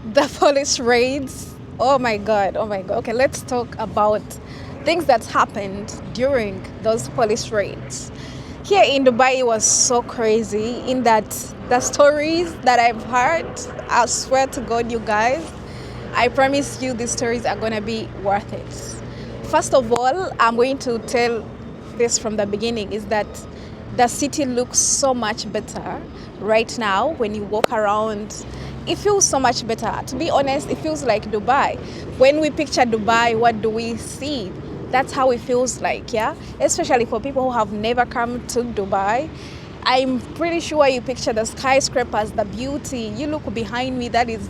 The police raids. Oh my god, oh my god. Okay, let's talk about things that happened during those police raids. Here in Dubai, it was so crazy in that the stories that I've heard, I swear to God, you guys, I promise you these stories are going to be worth it. First of all, I'm going to tell this from the beginning is that the city looks so much better right now when you walk around. It feels so much better. To be honest, it feels like Dubai. When we picture Dubai, what do we see? That's how it feels like, yeah? Especially for people who have never come to Dubai. I'm pretty sure you picture the skyscrapers, the beauty. You look behind me, that is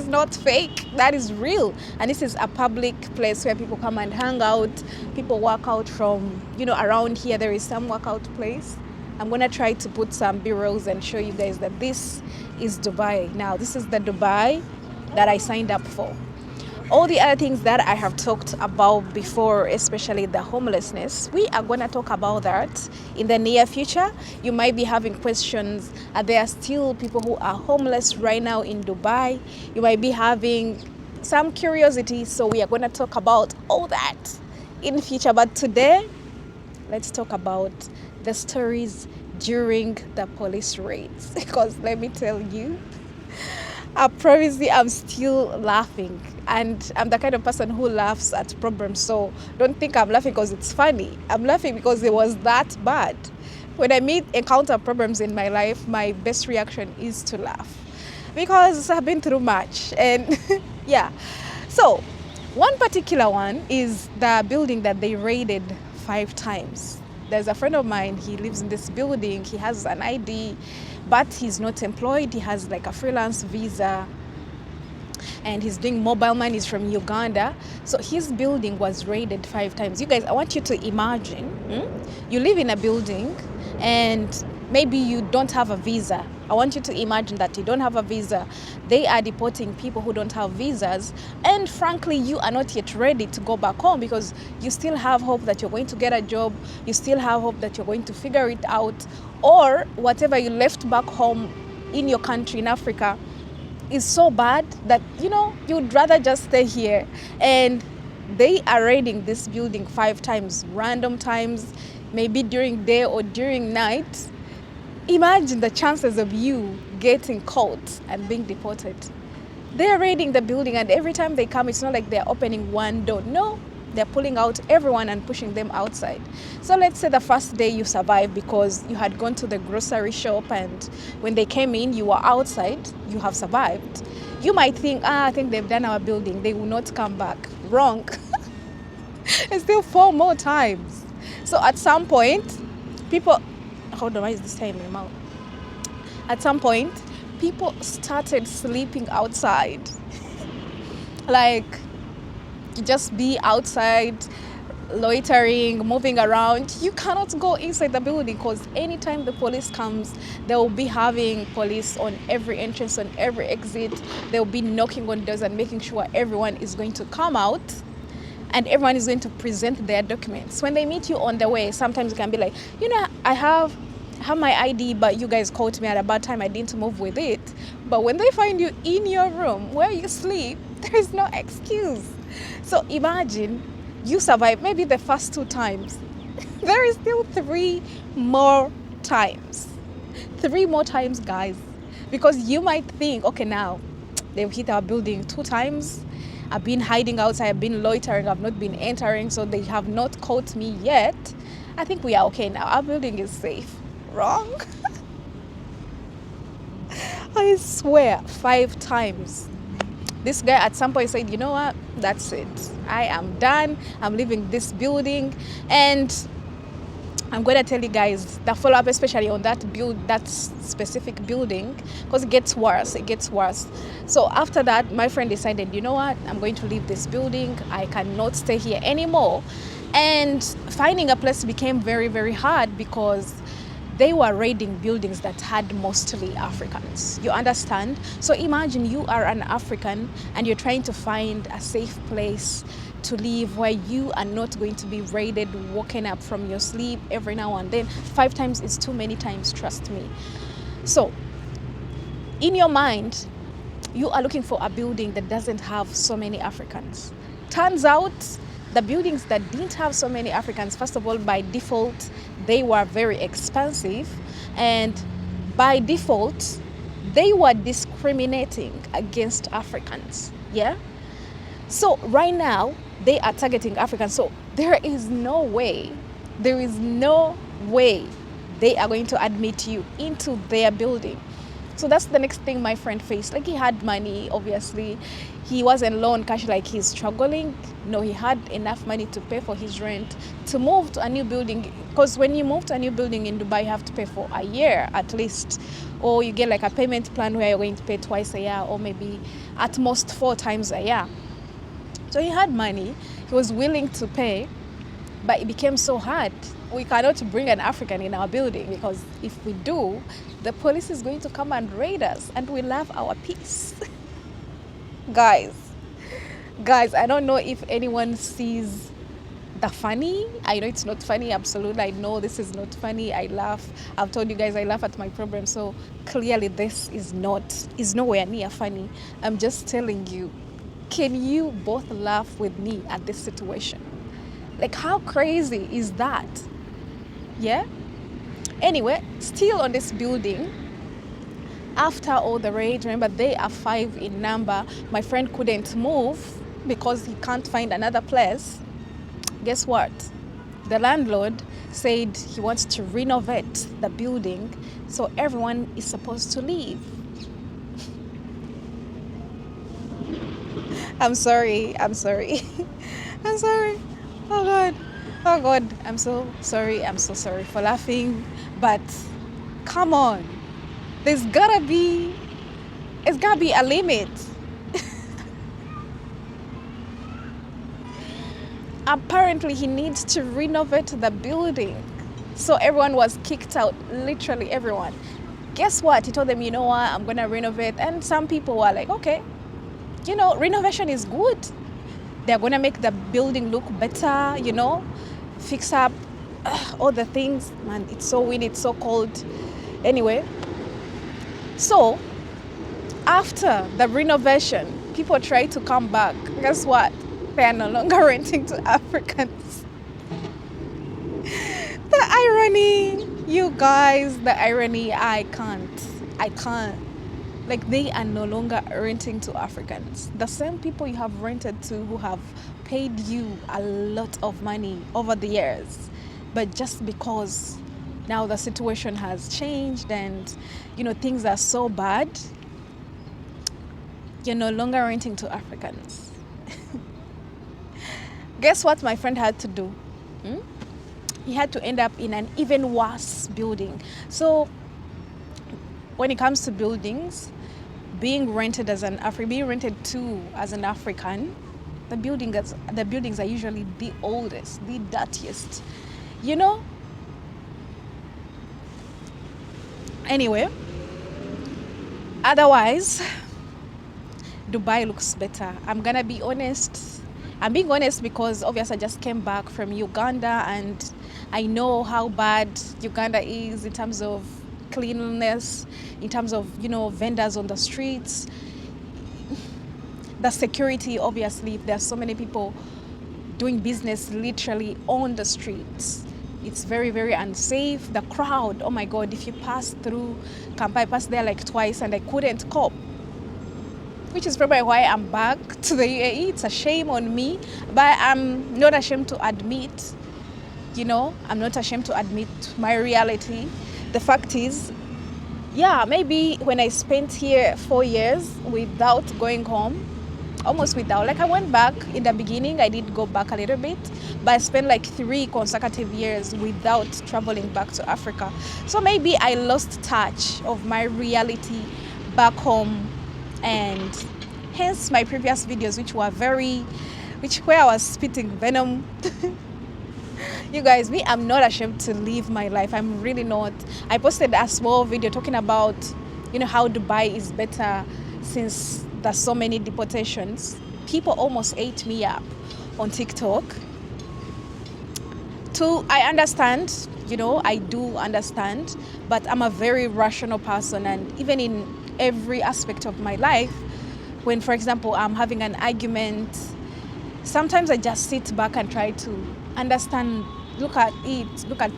not fake, that is real. And this is a public place where people come and hang out. People work out from, around here there is some workout place. I'm gonna try to put some b-rolls and show you guys that this is Dubai. Now this is the Dubai that I signed up for. All the other things that I have talked about before, especially the homelessness, we are going to talk about that in the near future. You might be having questions. Are there still people who are homeless right now in Dubai? You might be having some curiosity. So we are going to talk about all that in the future. But today, let's talk about the stories during the police raids. Because let me tell you, I promise you, I'm still laughing. And I'm the kind of person who laughs at problems. So don't think I'm laughing because it's funny. I'm laughing because it was that bad. When I encounter problems in my life, my best reaction is to laugh. Because I've been through much. And yeah. So one particular one is the building that they raided 5 times. There's a friend of mine, he lives in this building. He has an ID, but he's not employed. He has like a freelance visa and he's doing mobile money. He's from Uganda. So his building was raided 5 times. You guys, I want you to imagine, you live in a building and maybe you don't have a visa. I want you to imagine that you don't have a visa. They are deporting people who don't have visas. And frankly, you are not yet ready to go back home because you still have hope that you're going to get a job. You still have hope that you're going to figure it out. Or whatever you left back home in your country in Africa is so bad that, you'd rather just stay here. And they are raiding this building 5 times, random times, maybe during day or during night. Imagine the chances of you getting caught and being deported. They're raiding the building and every time they come, it's not like they're opening one door. No, they're pulling out everyone and pushing them outside. So let's say the first day you survived because you had gone to the grocery shop and when they came in, you were outside, you have survived. You might think, I think they've done our building. They will not come back. Wrong. It's still 4 more times. So at some point, people... Hold on, why is this time in my mouth? At some point, people started sleeping outside. Like, you just be outside, loitering, moving around. You cannot go inside the building because anytime the police comes, they will be having police on every entrance, on every exit. They will be knocking on doors and making sure everyone is going to come out and everyone is going to present their documents. When they meet you on the way, sometimes it can be like, I have my ID, but you guys caught me at a bad time. I didn't move with it. But when they find you in your room where you sleep, there is no excuse. So imagine you survive maybe the first 2 times. There is still 3 more times. 3 more times, guys. Because you might think, okay, now they've hit our building 2 times. I've been hiding outside, I've been loitering, I've not been entering, so they have not caught me yet. I think we are okay now. Our building is safe. Wrong. I swear, 5 times. This guy at some point said, you know what, that's it. I am done. I'm leaving this building. And I'm going to tell you guys the follow-up, especially on that specific building, because it gets worse. So after that, my friend decided, you know what, I'm going to leave this building. I cannot stay here anymore. And finding a place became very, very hard because they were raiding buildings that had mostly Africans. You understand? So imagine you are an African and you're trying to find a safe place to live where you are not going to be raided, woken up from your sleep every now and then. 5 times is too many times, trust me. So in your mind, you are looking for a building that doesn't have so many Africans. Turns out the buildings that didn't have so many Africans, first of all, by default, they were very expensive. And by default, they were discriminating against Africans. Yeah? So right now, they are targeting Africans. So there is no way they are going to admit you into their building. So that's the next thing my friend faced. Like, he had money, obviously. He wasn't low on cash like he's struggling. No, he had enough money to pay for his rent, to move to a new building. Because when you move to a new building in Dubai, you have to pay for a year at least. Or you get like a payment plan where you're going to pay twice a year, or maybe at most 4 times a year. So he had money. He was willing to pay, but it became so hard. We cannot bring an African in our building, because if we do, the police is going to come and raid us, and we love our peace. Guys, I don't know if anyone sees the funny. I know it's not funny, absolutely. I know this is not funny. I laugh. I've told you guys I laugh at my problem, so clearly this is nowhere near funny. I'm just telling you, can you both laugh with me at this situation? Like, how crazy is that? Yeah? Anyway, still on this building, after all the rage, remember they are 5 in number, my friend couldn't move because he can't find another place. Guess what? The landlord said he wants to renovate the building, so everyone is supposed to leave. I'm sorry. I'm sorry. Oh God, I'm so sorry for laughing, but come on, it's gotta be a limit. Apparently he needs to renovate the building, so everyone was kicked out, literally everyone. Guess what? He told them, you know what, I'm gonna renovate, and some people were like, okay, renovation is good. They're gonna make the building look better, fix up all the things. Man, it's so windy, it's so cold. Anyway, so after the renovation, people try to come back. Guess what? They are no longer renting to Africans. The irony, you guys, the irony, I can't. Like, they are no longer renting to Africans. The same people you have rented to, who have paid you a lot of money over the years. But just because now the situation has changed and, things are so bad, you're no longer renting to Africans. Guess what my friend had to do? He had to end up in an even worse building. So when it comes to buildings, being rented to as an African, the buildings are usually the oldest, the dirtiest. Anyway, otherwise, Dubai looks better. I'm gonna be honest. I'm being honest because obviously I just came back from Uganda, and I know how bad Uganda is in terms of cleanliness, in terms of, vendors on the streets, the security. Obviously, if there's so many people doing business literally on the streets, it's very, very unsafe. The crowd, oh my God, if you pass through Kampala, I passed there like twice and I couldn't cope, which is probably why I'm back to the UAE. It's a shame on me, but I'm not ashamed to admit, I'm not ashamed to admit my reality. The fact is, maybe when I spent here 4 years without going home, almost without, like I went back in the beginning, I did go back a little bit, but I spent like 3 consecutive years without traveling back to Africa. So maybe I lost touch of my reality back home, and hence my previous videos, where I was spitting venom. You guys, I'm not ashamed to live my life. I'm really not. I posted a small video talking about, how Dubai is better since there's so many deportations. People almost ate me up on TikTok. I understand, I do understand, but I'm a very rational person, and even in every aspect of my life, when, for example, I'm having an argument, sometimes I just sit back and try to understand, look at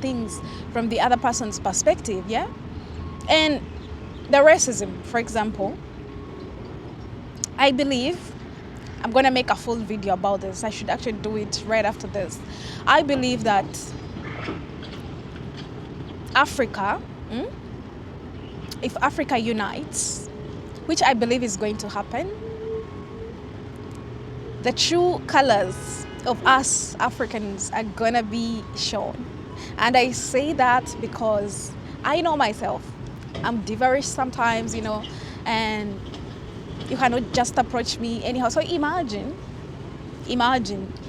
things from the other person's perspective, yeah? And the racism, for example, I believe, I'm going to make a full video about this. I should actually do it right after this. I believe that Africa, if Africa unites, which I believe is going to happen, the true colors of us Africans are going to be shown. And I say that because I know myself. I'm diverse sometimes, and you cannot just approach me anyhow. So imagine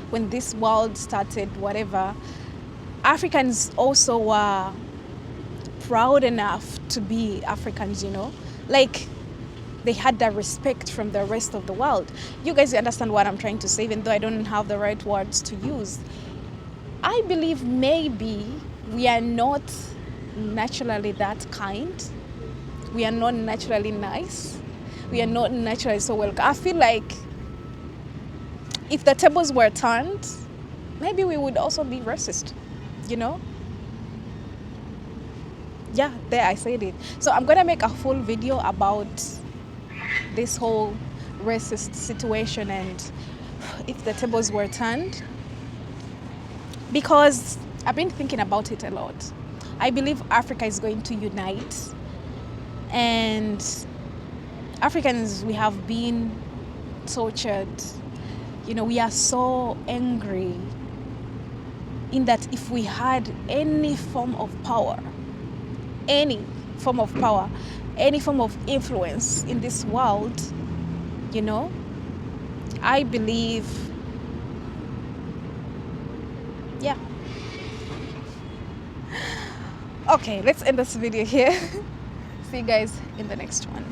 when this world started, whatever, Africans also were proud enough to be Africans, like they had that respect from the rest of the world. You guys understand what I'm trying to say, even though I don't have the right words to use. I believe maybe we are not naturally that kind. We are not naturally nice. We are not naturally so welcome. I feel like if the tables were turned, maybe we would also be racist, Yeah, there, I said it. So I'm going to make a full video about this whole racist situation and if the tables were turned, because I've been thinking about it a lot. I believe Africa is going to unite, and Africans, we have been tortured. We are so angry in that if we had any form of power, any form of influence in this world, I believe, yeah. Okay, let's end this video here. See you guys in the next one.